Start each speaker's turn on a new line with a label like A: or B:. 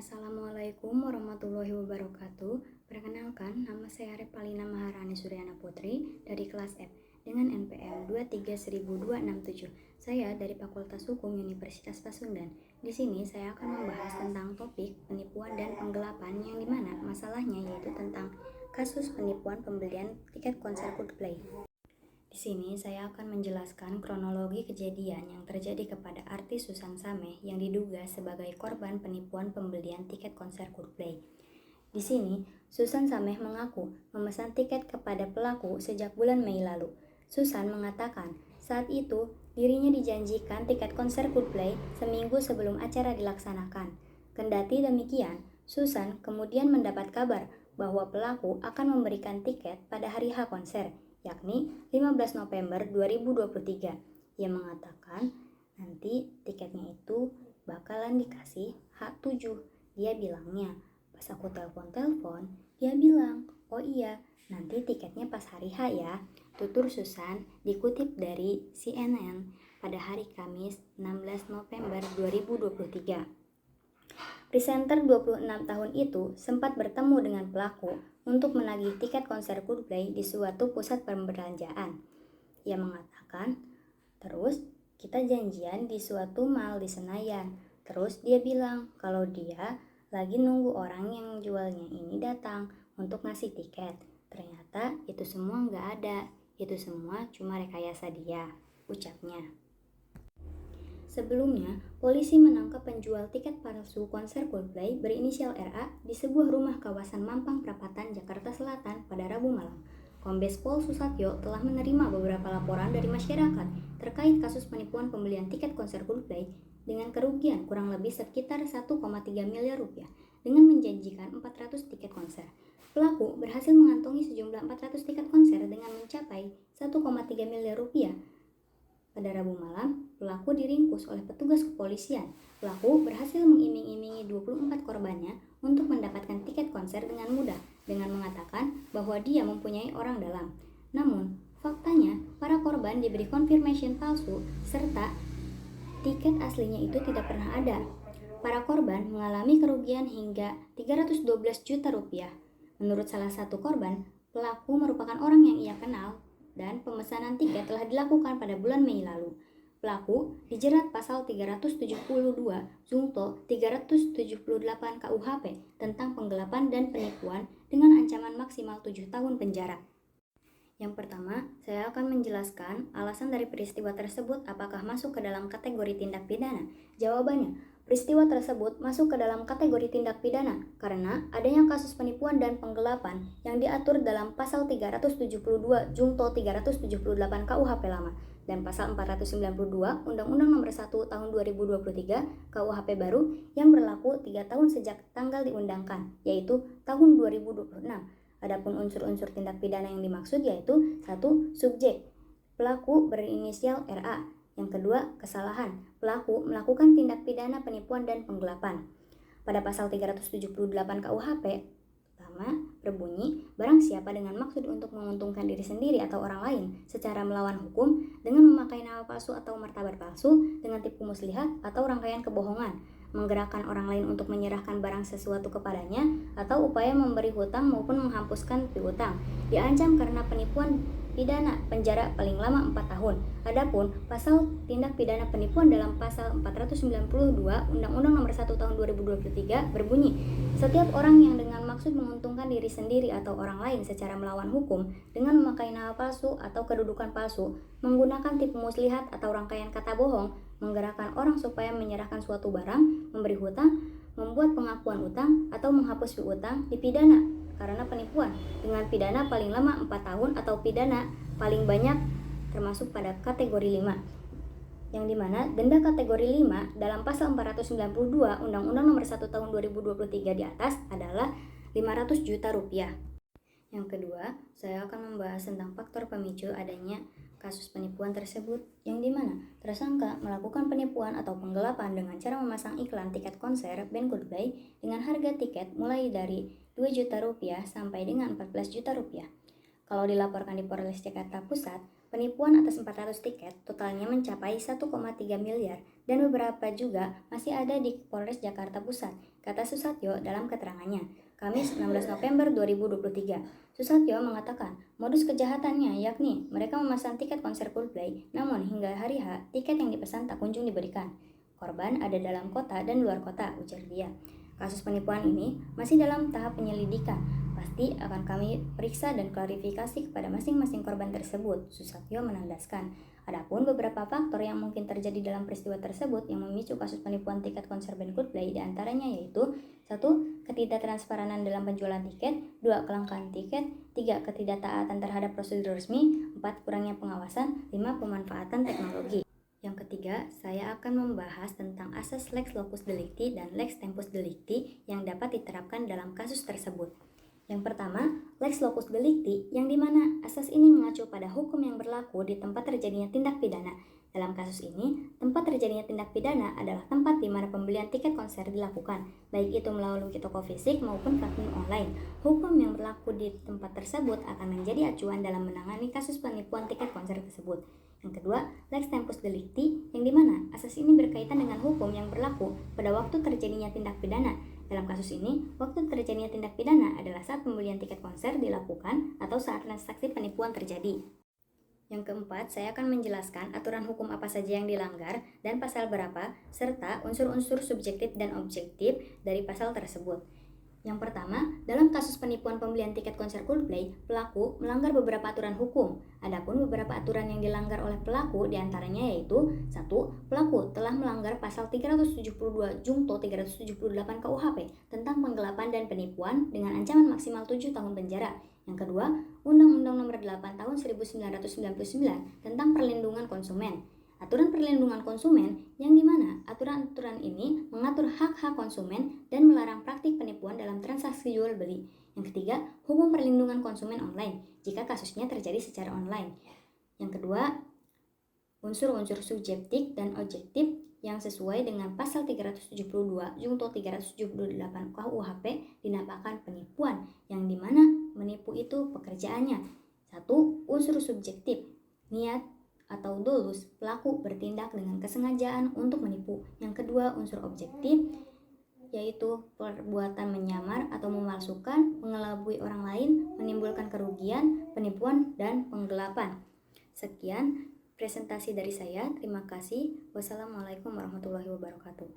A: Assalamualaikum warahmatullahi wabarakatuh. Perkenalkan, nama saya Revalina Maharani Suryana Putri dari kelas F dengan NPM 2310267. Saya dari Fakultas Hukum Universitas Pasundan. Di sini saya akan membahas tentang topik penipuan dan penggelapan yang dimana masalahnya yaitu tentang kasus penipuan pembelian tiket konser Coldplay. Di sini saya akan menjelaskan kronologi kejadian yang terjadi kepada artis Susan Sameh yang diduga sebagai korban penipuan pembelian tiket konser Coldplay. Di sini, Susan Sameh mengaku memesan tiket kepada pelaku sejak bulan Mei lalu. Susan mengatakan saat itu dirinya dijanjikan tiket konser Coldplay seminggu sebelum acara dilaksanakan. Kendati demikian, Susan kemudian mendapat kabar bahwa pelaku akan memberikan tiket pada hari H konser, yakni 15 November 2023. Ia mengatakan nanti tiketnya itu bakalan dikasih H7. Dia bilangnya, pas aku telepon, dia bilang, oh iya, nanti tiketnya pas hari H ya. Tutur Susan dikutip dari CNN pada hari Kamis 16 November 2023. Presenter 26 tahun itu sempat bertemu dengan pelaku untuk menagih tiket konser Coldplay di suatu pusat perbelanjaan. Ia mengatakan, terus kita janjian di suatu mall di Senayan. Terus dia bilang kalau dia lagi nunggu orang yang jualnya ini datang untuk ngasih tiket. Ternyata itu semua nggak ada. Itu semua cuma rekayasa dia, ucapnya. Sebelumnya, polisi menangkap penjual tiket palsu konser Coldplay berinisial RA di sebuah rumah kawasan Mampang Perapatan, Jakarta Selatan pada Rabu malam. Kombes Pol Susatyo telah menerima beberapa laporan dari masyarakat terkait kasus penipuan pembelian tiket konser Coldplay dengan kerugian kurang lebih sekitar 1,3 miliar rupiah dengan menjanjikan 400 tiket konser. Pelaku berhasil mengantongi sejumlah 400 tiket konser dengan mencapai 1,3 miliar rupiah. Pada Rabu malam, pelaku diringkus oleh petugas kepolisian. Pelaku berhasil mengiming-imingi 24 korbannya untuk mendapatkan tiket konser dengan mudah dengan mengatakan bahwa dia mempunyai orang dalam. Namun, faktanya para korban diberi confirmation palsu serta tiket aslinya itu tidak pernah ada. Para korban mengalami kerugian hingga 312 juta rupiah. Menurut salah satu korban, pelaku merupakan orang yang ia kenal dan pemesanan tiket telah dilakukan pada bulan Mei lalu. Pelaku dijerat pasal 372 Junto 378 KUHP tentang penggelapan dan penipuan dengan ancaman maksimal 7 tahun penjara. Yang pertama, saya akan menjelaskan alasan dari peristiwa tersebut apakah masuk ke dalam kategori tindak pidana. Jawabannya, peristiwa tersebut masuk ke dalam kategori tindak pidana karena adanya kasus penipuan dan penggelapan yang diatur dalam pasal 372 Junto 378 KUHP lama dan pasal 492 Undang-Undang Nomor 1 Tahun 2023 KUHP baru yang berlaku 3 tahun sejak tanggal diundangkan, yaitu tahun 2026. Adapun unsur-unsur tindak pidana yang dimaksud yaitu 1. Subjek, pelaku berinisial RA. Yang kedua, kesalahan, pelaku melakukan tindak pidana penipuan dan penggelapan. Pada pasal 378 KUHP pertama berbunyi, barang siapa dengan maksud untuk menguntungkan diri sendiri atau orang lain secara melawan hukum dengan memakai nama palsu atau martabat palsu dengan tipu muslihat atau rangkaian kebohongan, menggerakkan orang lain untuk menyerahkan barang sesuatu kepadanya, atau upaya memberi hutang maupun menghapuskan piutang, diancam karena penipuan pidana penjara paling lama 4 tahun. Adapun pasal tindak pidana penipuan dalam pasal 492 Undang-Undang Nomor 1 Tahun 2023 berbunyi, setiap orang yang dengan maksud menguntungkan diri sendiri atau orang lain secara melawan hukum dengan memakai nama palsu atau kedudukan palsu, menggunakan tipu muslihat atau rangkaian kata bohong, menggerakkan orang supaya menyerahkan suatu barang, memberi hutang, membuat pengakuan utang, atau menghapus piutang dipidana karena penipuan dengan pidana paling lama 4 tahun atau pidana paling banyak termasuk pada kategori 5, yang dimana denda kategori 5 dalam pasal 492 Undang-Undang Nomor 1 Tahun 2023 di atas adalah 500 juta rupiah. Yang kedua, saya akan membahas tentang faktor pemicu adanya kasus penipuan tersebut, yang dimana tersangka melakukan penipuan atau penggelapan dengan cara memasang iklan tiket konser band Coldplay dengan harga tiket mulai dari 2 juta rupiah sampai dengan 14 juta rupiah. Kalau dilaporkan di Polres Jakarta Pusat, penipuan atas 400 tiket totalnya mencapai 1,3 miliar dan beberapa juga masih ada di Polres Jakarta Pusat, kata Susatyo dalam keterangannya, Kamis 16 November 2023. Susatyo mengatakan modus kejahatannya yakni mereka memesan tiket konser Coldplay, namun hingga hari H, tiket yang dipesan tak kunjung diberikan. Korban ada dalam kota dan luar kota, ujar dia. Kasus penipuan ini masih dalam tahap penyelidikan. Pasti akan kami periksa dan klarifikasi kepada masing-masing korban tersebut, Susatyo menandaskan. Adapun beberapa faktor yang mungkin terjadi dalam peristiwa tersebut yang memicu kasus penipuan tiket konser band Coldplay diantaranya yaitu 1. Ketidaktransparan dalam penjualan tiket, 2. Kelangkaan tiket, 3. Ketidaktaatan terhadap prosedur resmi, 4. Kurangnya pengawasan, 5. Pemanfaatan teknologi. Yang ketiga, saya akan membahas tentang asas lex locus delicti dan lex tempus delicti yang dapat diterapkan dalam kasus tersebut. Yang pertama, lex locus delicti, yang dimana asas ini mengacu pada hukum yang berlaku di tempat terjadinya tindak pidana. Dalam kasus ini, tempat terjadinya tindak pidana adalah tempat di mana pembelian tiket konser dilakukan, baik itu melalui toko fisik maupun platform online. Hukum yang berlaku di tempat tersebut akan menjadi acuan dalam menangani kasus penipuan tiket konser tersebut. Yang kedua, lex tempus delicti, yang dimana asas ini berkaitan dengan hukum yang berlaku pada waktu terjadinya tindak pidana. Dalam kasus ini, waktu terjadinya tindak pidana adalah saat pembelian tiket konser dilakukan atau saat transaksi penipuan terjadi. Yang keempat, saya akan menjelaskan aturan hukum apa saja yang dilanggar dan pasal berapa, serta unsur-unsur subjektif dan objektif dari pasal tersebut. Yang pertama, dalam kasus penipuan pembelian tiket konser Coldplay, pelaku melanggar beberapa aturan hukum. Adapun beberapa aturan yang dilanggar oleh pelaku diantaranya yaitu 1. Pelaku telah melanggar pasal 372 Jungto 378 KUHP tentang penggelapan dan penipuan dengan ancaman maksimal 7 tahun penjara. Yang kedua, Undang-Undang Nomor 8 Tahun 1999 tentang perlindungan konsumen. Aturan perlindungan konsumen yang dimana aturan-aturan ini mengatur hak-hak konsumen dan melarang praktik penipuan dalam transaksi jual beli. Yang ketiga, hukum perlindungan konsumen online jika kasusnya terjadi secara online. Yang kedua, unsur-unsur subjektif dan objektif yang sesuai dengan pasal 372 Jungto 378 KUHP dinamakan penipuan, yang dimana menipu itu pekerjaannya. 1. Unsur subjektif, niat atau dolus, pelaku bertindak dengan kesengajaan untuk menipu. Yang kedua, unsur objektif, yaitu perbuatan menyamar atau memalsukan, mengelabui orang lain, menimbulkan kerugian, penipuan, dan penggelapan. Sekian presentasi dari saya. Terima kasih. Wassalamualaikum warahmatullahi wabarakatuh.